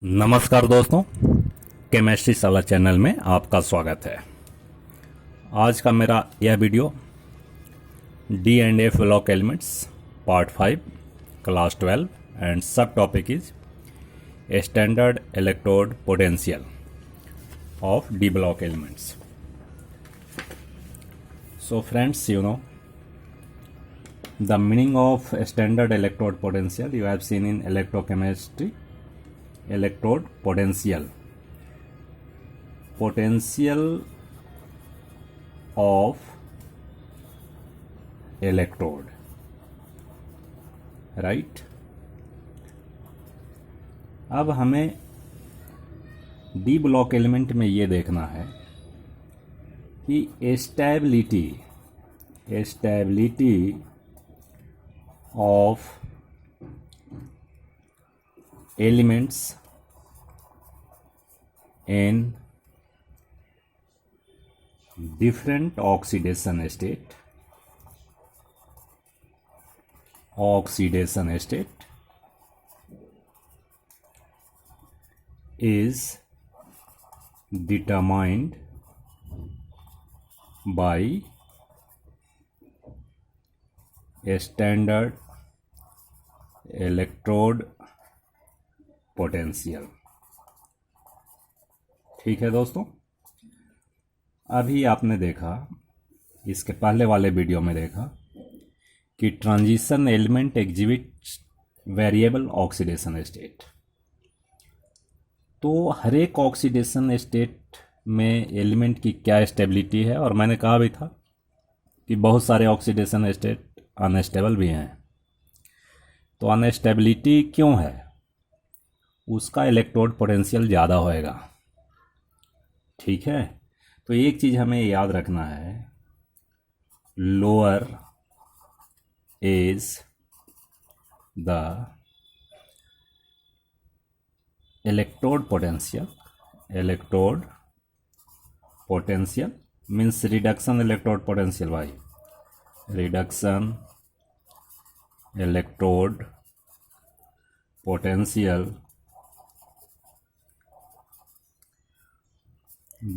नमस्कार दोस्तों, केमिस्ट्री साला चैनल में आपका स्वागत है। आज का मेरा यह video D and F block elements part 5 class 12 and subtopic is standard electrode potential of D block elements. So friends, you know the meaning of standard electrode potential you have seen in electrochemistry. Electrode potential of electrode, right? अब हमें D block element में ये देखना है कि stability of elements in different oxidation state is determined by standard electrode potential. ठीक है दोस्तों, अभी आपने देखा, इसके पहले वाले वीडियो में देखा कि transition element exhibit variable oxidation state. तो हर एक ऑक्सीडेशन स्टेट में एलिमेंट की क्या स्टेबिलिटी है, और मैंने कहा भी था कि बहुत सारे ऑक्सीडेशन स्टेट अनस्टेबल भी हैं। तो अनस्टेबिलिटी क्यों है? उसका इलेक्ट्रोड पोटेंशियल ज़्यादा होएगा। ठीक है, तो एक चीज़ हमें याद रखना है, lower is the electrode potential means reduction electrode potential भाई, reduction electrode potential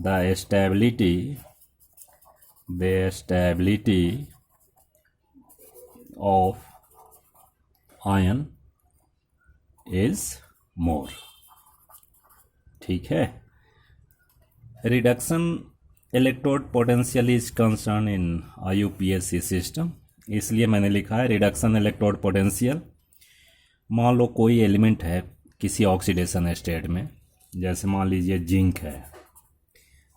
the stability of ion is more। ठीक है, reduction electrode potential is concern in IUPAC system, इसलिए मैंने लिखा है रिडक्शन इलेक्ट्रोड पोटेंशियल। मान लो कोई एलिमेंट है किसी ऑक्सीडेशन स्टेट में, जैसे मान लीजिए जिंक है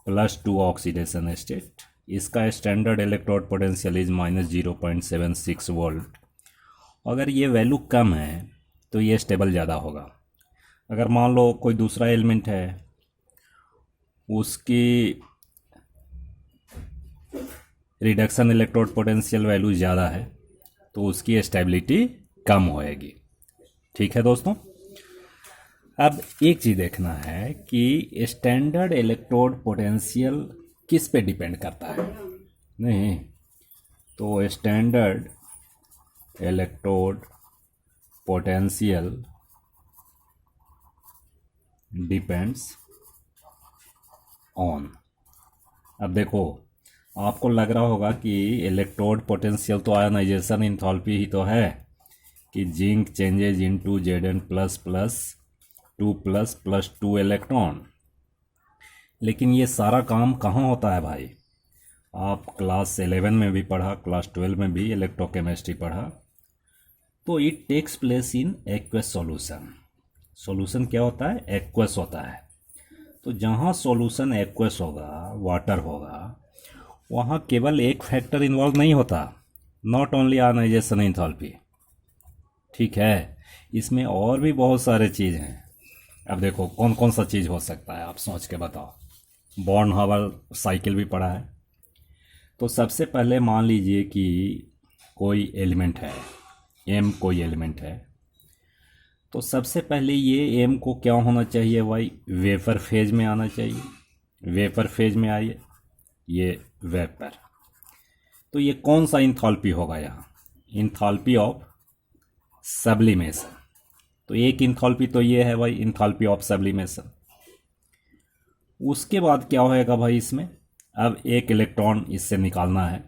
+2 ऑक्सीडेशन स्टेट, इसका standard electrode potential is -0.76 volt. अगर ये वैल्यू कम है तो ये स्टेबल ज़्यादा होगा। अगर मान लो कोई दूसरा एलिमेंट है, उसकी रिडक्शन इलेक्ट्रोड पोटेंशियल वैल्यू ज़्यादा है तो उसकी स्टेबिलिटी कम होएगी। ठीक है दोस्तों, अब एक चीज़ देखना है कि स्टैंडर्ड इलेक्ट्रोड पोटेंशियल किस पे डिपेंड करता है। नहीं, तो standard electrode potential depends on. अब देखो, आपको लग रहा होगा कि इलेक्ट्रोड पोटेंशियल तो आयनाइजेशन इंथैल्पी ही तो है कि zinc changes into Zn++2++2 electron, लेकिन ये सारा काम कहाँ होता है भाई? आप क्लास 11 में भी पढ़ा, क्लास 12 में भी इलेक्ट्रोकेमिस्ट्री पढ़ा, तो it takes place in aqueous solution. Solution क्या होता है? एक्वस होता है। तो जहाँ सॉल्यूशन एक्वस होगा, वाटर होगा, वहाँ केवल एक फैक्टर इन्वॉल्व नहीं होता, नॉट ओनली आयनाइजेशन एंथैल्पी। ठीक है, इसमें और भी बहुत सारे चीज़ हैं। अब देखो कौन कौन सा चीज़ हो सकता है, आप सोच के बताओ। बॉर्नहावर साइकिल भी पढ़ा है। तो सबसे पहले मान लीजिए कि कोई एलिमेंट है, M कोई एलिमेंट है, तो सबसे पहले ये M को क्या होना चाहिए भाई? वेपर फेज में आना चाहिए। वेपर फेज में आइए, ये वेपर, तो ये कौन सा इंथैल्पी होगा यहाँ? Enthalpy of sublimation. तो एक इंथॉल्पी तो ये है भाई, इंथॉल्पी ऑफ सब्लिमेशन। उसके बाद क्या होएगा भाई इसमें, अब एक इलेक्ट्रॉन इससे निकालना है,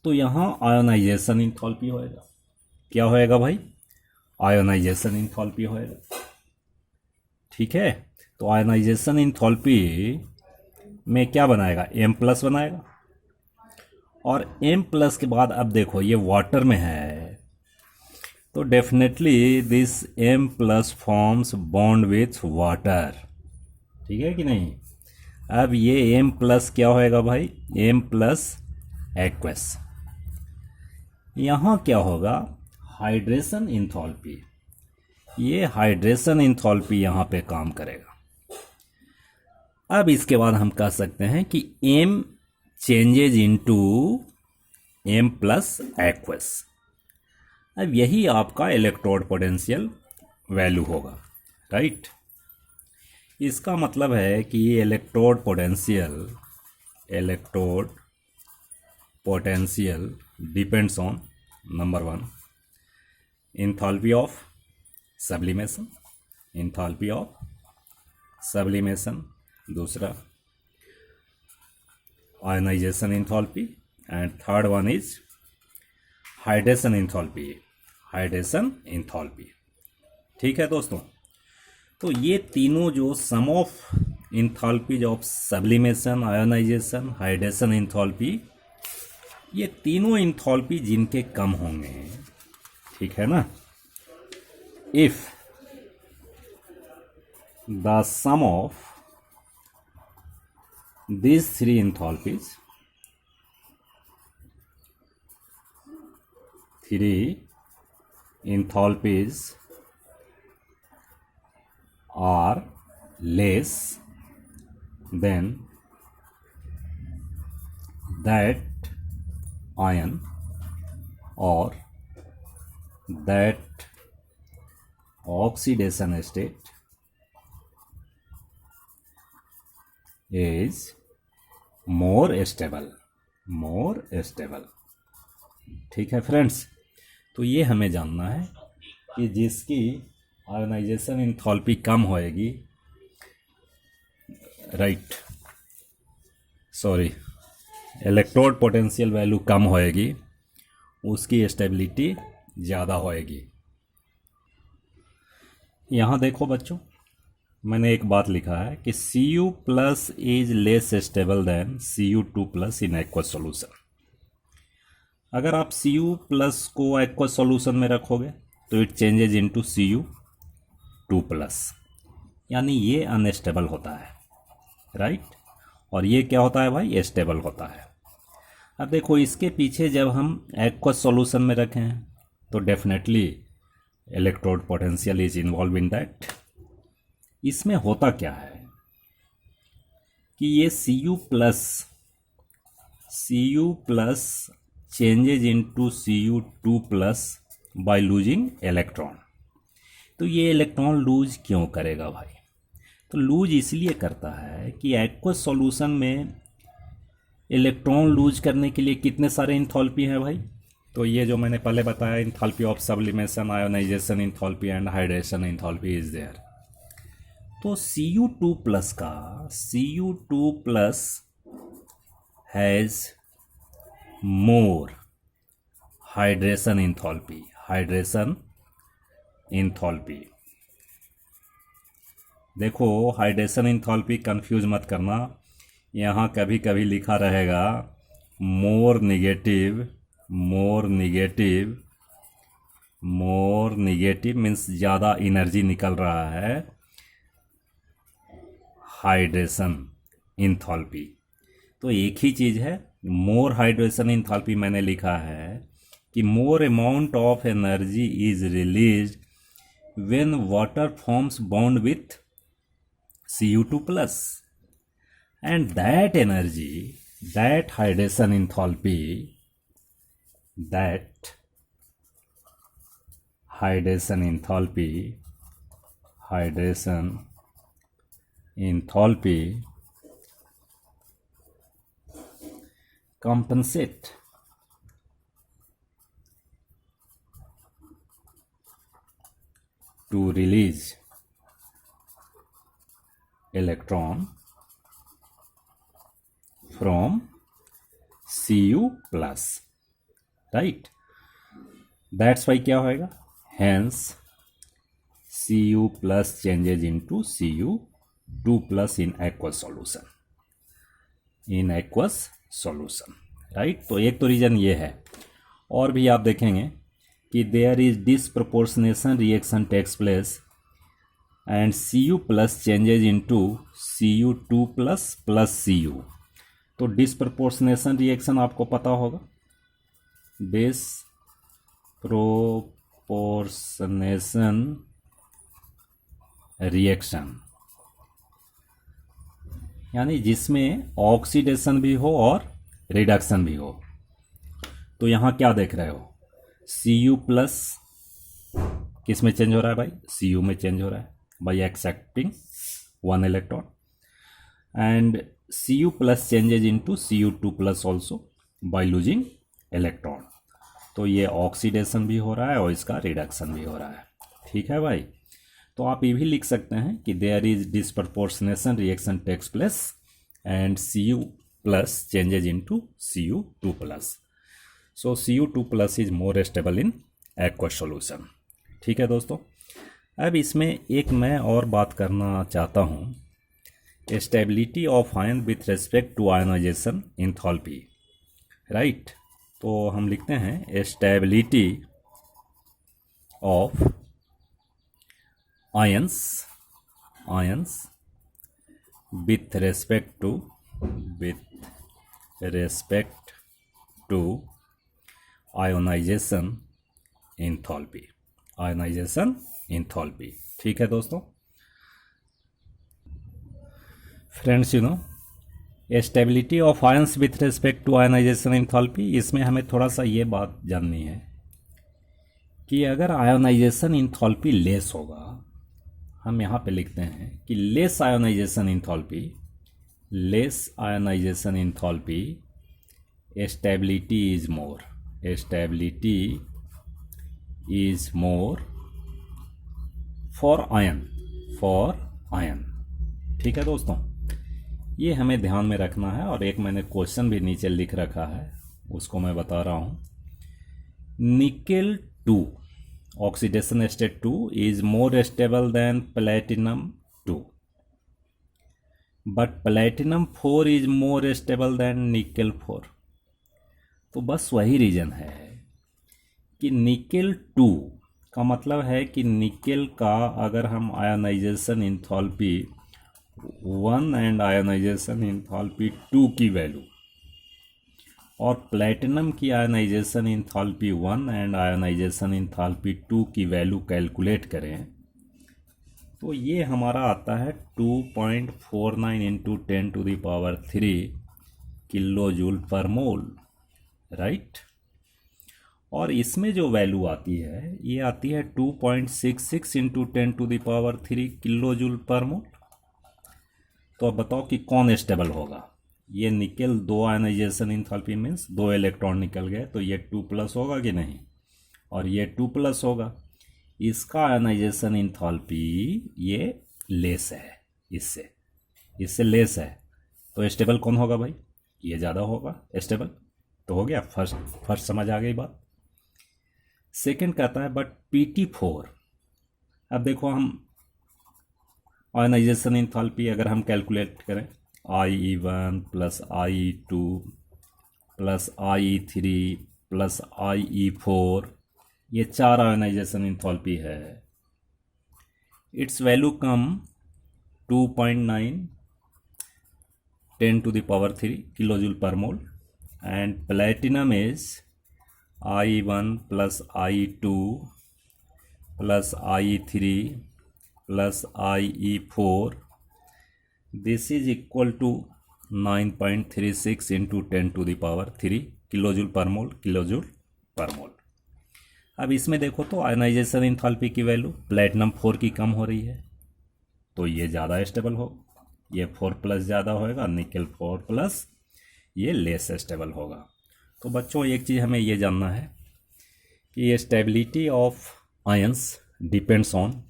तो यहाँ आयोनाइजेशन इंथॉल्पी होएगा। क्या होएगा भाई, आयोनाइजेशन इंथॉल्पी होएगा। ठीक है, तो आयोनाइजेशन इंथॉल्पी में क्या बनाएगा, एम प्लस बनाएगा। और एम प्लस के बाद अब देखो ये वाटर में है, तो definitely this M plus forms bond with water. ठीक है कि नहीं। अब ये एम प्लस क्या होएगा भाई, एम प्लस एक्वस। यहाँ क्या होगा, हाइड्रेशन इंथॉल्पी, ये हाइड्रेशन इंथॉल्पी यहाँ पे काम करेगा। अब इसके बाद हम कह सकते हैं कि M changes into M plus aqueous. अब यही आपका इलेक्ट्रोड पोटेंशियल वैल्यू होगा, राइट। इसका मतलब है कि electrode potential depends on number 1 enthalpy of sublimation, दूसरा ionisation enthalpy, and third one is hydration enthalpy. ठीक है दोस्तों, तो ये तीनों जो sum of enthalpies of sublimation, ionisation, hydration enthalpy, ये तीनों इंथॉल्पी जिनके कम होंगे, ठीक है ना, if the sum of these three enthalpies are less than that ion or that oxidation state is more stable. ठीक है फ्रेंड्स, तो ये हमें जानना है कि जिसकी आयोनाइजेशन इंथॉल्पी कम होएगी, right, sorry, electrode potential value कम होएगी, उसकी स्टेबिलिटी ज़्यादा होएगी। यहाँ देखो बच्चों, मैंने एक बात लिखा है कि Cu plus is less stable then Cu2 plus in aqueous solution. अगर आप Cu प्लस को एक्वस सॉल्यूशन में रखोगे तो it changes into Cu2 plus, यानी ये अनस्टेबल होता है, राइट, और ये क्या होता है भाई, स्टेबल होता है। अब देखो इसके पीछे जब हम एक्वस सॉल्यूशन में रखें तो definitely electrode potential is involve in that. इसमें होता क्या है कि ये Cu plus changes into Cu2 plus by losing electron. तो ये इलेक्ट्रॉन लूज क्यों करेगा भाई, तो लूज इसलिए करता है कि एक्वस सॉल्यूशन में इलेक्ट्रॉन लूज करने के लिए कितने सारे इंथॉल्पी हैं भाई, तो ये जो मैंने पहले बताया, enthalpy of sublimation, ionization enthalpy and hydration enthalpy is there. तो Cu2 प्लस का, Cu2 plus has more hydration enthalpy. देखो हाइड्रेशन इंथॉल्पी कंफ्यूज मत करना, यहाँ कभी कभी लिखा रहेगा मोर निगेटिव मीन्स ज़्यादा एनर्जी निकल रहा है हाइड्रेशन इंथॉल्पी। तो एक ही चीज़ है, मोर हाइड्रेशन इंथॉल्पी मैंने लिखा है कि more amount of energy is released when water forms bond with Cu2 plus, and that energy, that hydration enthalpy compensate to release electron from Cu plus, right? That's why क्या होएगा, hence Cu plus changes into Cu2 plus in aqueous solution, right. तो एक तो reason ये है। और भी आप देखेंगे कि there is disproportionation reaction takes place and Cu plus changes into Cu2 plus plus Cu। तो डिसप्रपोर्शनेशन रिएक्शन आपको पता होगा, डिसप्रोपोर्शनेशन रिएक्शन यानी जिसमें ऑक्सीडेशन भी हो और रिडक्शन भी हो। तो यहाँ क्या देख रहे हो, Cu प्लस किस में चेंज हो रहा है भाई, Cu में चेंज हो रहा है by accepting 1 electron, and Cu plus changes into Cu2 plus also by losing electron. तो ये ऑक्सीडेशन भी हो रहा है और इसका रिडक्शन भी हो रहा है, ठीक है भाई। तो आप ये भी लिख सकते हैं कि there is disproportionation reaction takes place and Cu plus changes into Cu2 plus. So Cu2 plus is more stable in aqueous solution, ठीक है दोस्तों। अब इसमें एक मैं और बात करना चाहता हूँ, stability of ion with respect to ionization enthalpy, right. तो हम लिखते हैं stability of ions with respect to ionization enthalpy, ठीक है दोस्तों। Friends, you know stability of ions with respect to ionization enthalpy, इसमें हमें थोड़ा सा ये बात जाननी है कि अगर आयोनाइजेशन एंथैल्पी लेस होगा, हम यहाँ पे लिखते हैं कि less ionisation enthalpy stability is more for ion, ठीक है दोस्तों। ये हमें ध्यान में रखना है। और एक मैंने क्वेश्चन भी नीचे लिख रखा है, उसको मैं बता रहा हूँ। Nickel 2 oxidation state 2 is more stable than platinum 2, but platinum 4 is more stable than nickel 4। तो बस वही रीजन है कि निकेल 2 का मतलब है कि निकेल का अगर हम ionisation enthalpy 1 and ionization enthalpy 2 की वैल्यू और प्लेटिनम की ionisation enthalpy 1 and ionization enthalpy 2 की वैल्यू कैलकुलेट करें तो ये हमारा आता है 2.49 इंटू 10⁻³ किलो जूल पर मोल, राइट। और इसमें जो वैल्यू आती है ये आती है 2.66 इंटू 10⁻³ किलो जूल पर मोल। तो अब बताओ कि कौन स्टेबल होगा। ये nickel 2 ionization enthalpy means 2 electron निकल गए, तो ये 2+ होगा कि नहीं, और ये 2+ होगा। इसका आयनाइजेशन एंथैल्पी ये लेस है, इससे लेस है, तो स्टेबल कौन होगा भाई, ये ज़्यादा होगा स्टेबल। तो हो गया, फर्स्ट समझ आ गई बात। सेकंड कहता है बट PT4, अब देखो हम आयनाइजेशन एंथैल्पी अगर हम कैलकुलेट करें IE1 plus IE2 plus IE3 plus IE4, ये 4 आयनाइजेशन एंथैल्पी है। इट्स वैल्यू कम 2.9 10⁻³ kilojoule per mole, and platinum is IE1 plus IE2 plus IE3 plus IE4, this is equal to 9.36 into 10⁻³ kilojoule per mole. अब इसमें देखो तो ionisation enthalpy की value platinum 4 की कम हो रही है, तो ये ज़्यादा स्टेबल हो, ये 4+ ज़्यादा होएगा, निकेल 4+ ये लेस स्टेबल होगा। तो बच्चों एक चीज़ हमें ये जानना है कि ये stability of ions depends on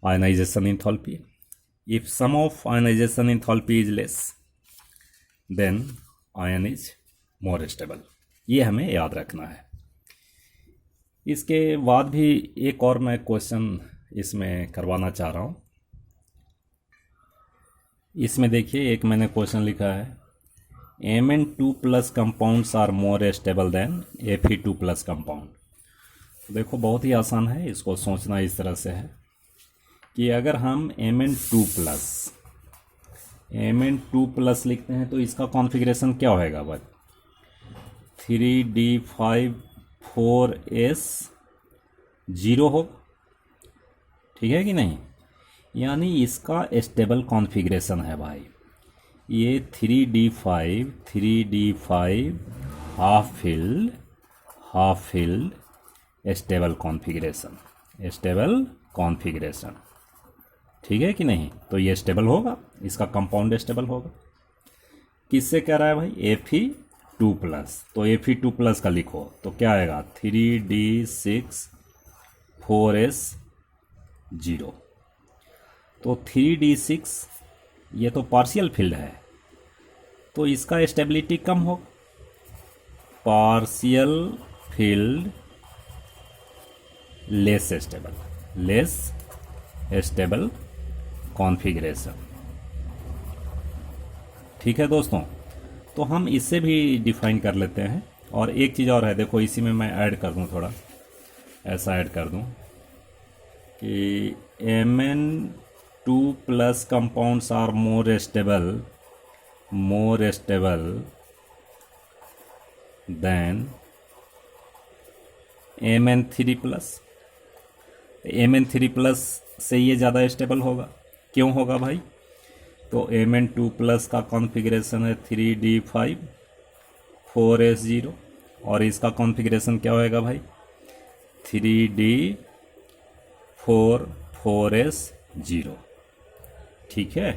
ionization enthalpy. If sum of ionization enthalpy is less, then ion is more stable. ये हमें याद रखना है। इसके बाद भी एक और मैं क्वेश्चन इसमें करवाना चाह रहा हूँ। इसमें देखिए, एक मैंने क्वेश्चन लिखा है, Mn2+ compounds are more stable than Fe2+ compound. देखो बहुत ही आसान है, इसको सोचना इस तरह से है कि अगर हम Mn2+ लिखते हैं तो इसका कॉन्फ़िगरेशन क्या होएगा भाई? 3D5 4S 0 हो, ठीक है कि नहीं? यानी इसका स्टेबल कॉन्फ़िगरेशन है भाई। ये 3D5 half filled stable configuration, ठीक है कि नहीं? तो ये स्टेबल होगा, इसका कंपाउंड स्टेबल होगा। किससे कह रहा है भाई? Fe2+। तो Fe2+ का लिखो तो क्या आएगा? 3D6 4S 0। तो 3D6 ये तो पार्शियल फील्ड है, तो इसका स्टेबिलिटी कम हो। Partial field less stable configuration, ठीक है दोस्तों? तो हम इससे भी डिफाइन कर लेते हैं। और एक चीज़ और है, देखो इसी में मैं ऐड कर दूं, थोड़ा ऐसा ऐड कर दूं कि Mn2+ compounds are more stable than Mn3+। Mn3+ से ये ज़्यादा स्टेबल होगा। क्यों होगा भाई? तो Mn2+ का कॉन्फ़िगरेशन है 3D5 4S 0 और इसका कॉन्फ़िगरेशन क्या होएगा भाई? 3D4 4S 0, ठीक है?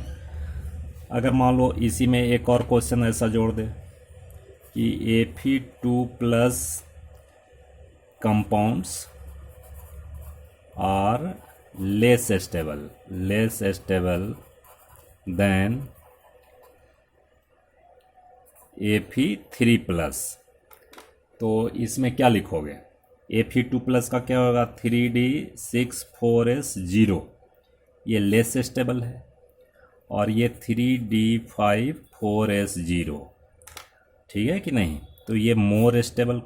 अगर मान लो इसी में एक और क्वेश्चन ऐसा जोड़ दे कि Fe2+ compounds are less stable than Fe3+। तो इसमें क्या लिखोगे? Fe2+ का क्या होगा? 3D6 4S 0, ये लेस स्टेबल है, और ये 3D5 4S 0, ठीक है कि नहीं? तो ये मोर स्टेबल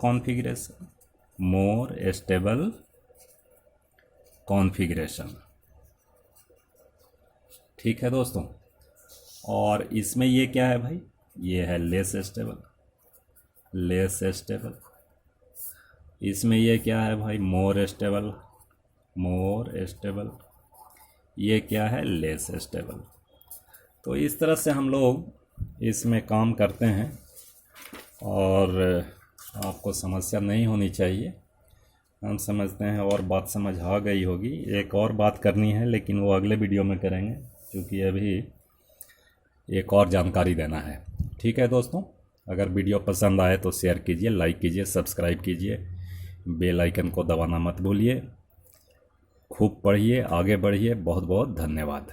कॉन्फ़िगरेशन, ठीक है दोस्तों? और इसमें ये क्या है भाई? ये है लेस स्टेबल। इसमें ये क्या है भाई? More stable. ये क्या है? Less stable. तो इस तरह से हम लोग इसमें काम करते हैं और आपको समस्या नहीं होनी चाहिए, हम समझते हैं। और बात समझ आ गई होगी। एक और बात करनी है लेकिन वो अगले वीडियो में करेंगे, क्योंकि अभी एक और जानकारी देना है, ठीक है दोस्तों? अगर वीडियो पसंद आए तो शेयर कीजिए, लाइक कीजिए, सब्सक्राइब कीजिए, बेल आइकन को दबाना मत भूलिए। खूब पढ़िए, आगे बढ़िए। बहुत बहुत धन्यवाद।